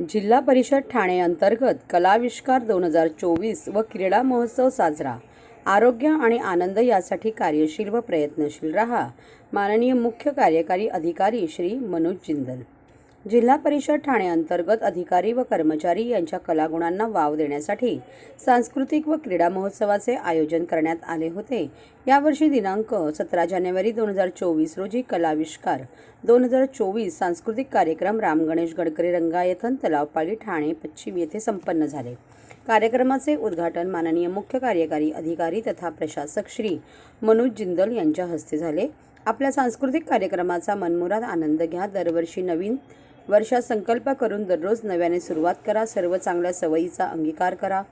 जिल्हा परिषद ठाणे अंतर्गत कलाविष्कार 2024 व क्रीडा महोत्सव साजरा। आरोग्य आणि आनंद यासाठी कार्यशील व प्रयत्नशील रहा। माननीय मुख्य कार्यकारी अधिकारी श्री मनोज जिंदल। जिल्हा परिषद ठाणे अंतर्गत अधिकारी व कर्मचारी यांच्या कलागुणांना वाव देण्यासाठी सांस्कृतिक व क्रीडा महोत्सवाचे आयोजन करण्यात आले होते। यावर्षी दिनांक 17 जानेवारी 2024 रोजी कलाविष्कार 2024 सांस्कृतिक कार्यक्रम राम गणेश गडकरी रंगायतन तलावपाली ठाणे पश्चिम येथे संपन्न झाले। कार्यक्रमाचे उद्घाटन माननीय मुख्य कार्यकारी अधिकारी तथा प्रशासक श्री मनोज जिंदल यांच्या हस्ते झाले। आपल्या सांस्कृतिक कार्यक्रमाचा मनमुराद आनंद घ्या। दरवर्षी नवीन वर्षात संकल्प करून दररोज नव्याने सुरुवात करा। सर्व चांगल्या सवयीचा अंगीकार करा।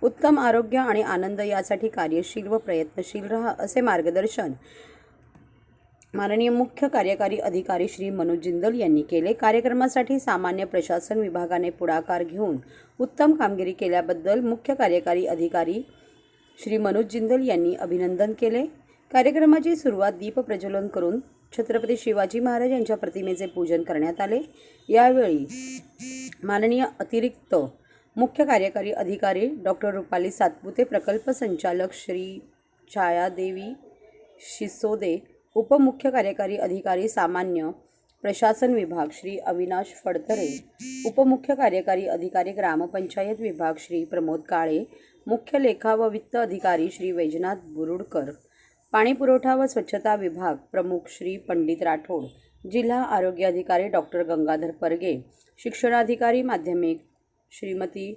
उत्तम आरोग्य आणि आनंद यासाठी कार्यशील व प्रयत्नशील रहा, असे मार्गदर्शन माननीय मुख्य कार्यकारी अधिकारी श्री मनोज जिंदल यांनी केले। कार्यक्रमासाठी सामान्य प्रशासन विभागाने पुढाकार घेऊन उत्तम कामगिरी केल्याबद्दल मुख्य कार्यकारी अधिकारी श्री मनोज जिंदल यांनी अभिनंदन केले। कार्यक्रमाची सुरुवात दीप प्रज्वलन करून छत्रपती शिवाजी महाराज यांच्या प्रतिमेचे पूजन करण्यात आले। यावेळी माननीय अतिरिक्त मुख्य कार्यकारी अधिकारी डॉक्टर रुपाली सातपुते, प्रकल्प संचालक श्री छायादेवी शिसोदे, उपमुख्य कार्यकारी अधिकारी सामान्य प्रशासन विभाग श्री अविनाश फडतरे, उपमुख्य कार्यकारी अधिकारी ग्रामपंचायत विभाग श्री प्रमोद काळे, मुख्य लेखा व वित्त अधिकारी श्री वैजनाथ बुरुडकर, पाणी पुरवठा व स्वच्छता विभाग प्रमुख श्री पंडित राठोड, जिल्हा आरोग्य अधिकारी डॉक्टर गंगाधर परगे, शिक्षणाधिकारी माध्यमिक श्रीमती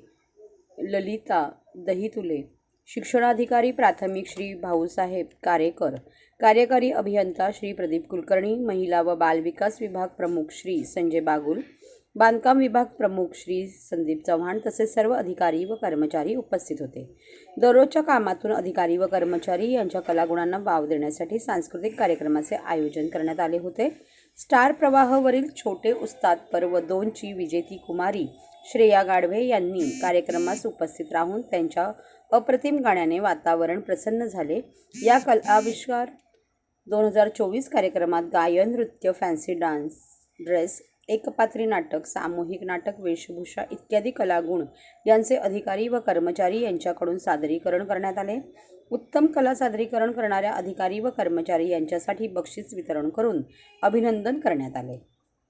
ललिता दहितुले, शिक्षणाधिकारी प्राथमिक श्री भाऊसाहेब कारेकर, कार्यकारी अभियंता श्री प्रदीप कुलकर्णी, महिला व बाल विकास विभाग प्रमुख श्री संजय बागुल, बांधकाम विभाग प्रमुख श्री संदीप चव्हाण तसेच सर्व अधिकारी व कर्मचारी उपस्थित होते। दररोजच्या कामातून अधिकारी व कर्मचारी यांच्या कलागुणांना वाव देण्यासाठी सांस्कृतिक कार्यक्रमाचे आयोजन करण्यात आले होते। स्टार प्रवाहवरील छोटे उस्ताद पर्व 2 ची विजेती कुमारी श्रेया गाढवे यांनी कार्यक्रमास उपस्थित राहून त्यांच्या अप्रतिम गाण्याने वातावरण प्रसन्न झाले। या कलाविष्कार 2024 कार्यक्रमात गायन, नृत्य, फॅन्सी डान्स, ड्रेस, एकपात्री नाटक, सामूहिक नाटक, वेशभूषा इत्यादी कलागुण यांचे अधिकारी व कर्मचारी यांच्याकडून सादरीकरण करण्यात आले। उत्तम कला सादरीकरण करणाऱ्या अधिकारी व कर्मचारी यांच्यासाठी बक्षीस वितरण करून अभिनंदन करण्यात आले।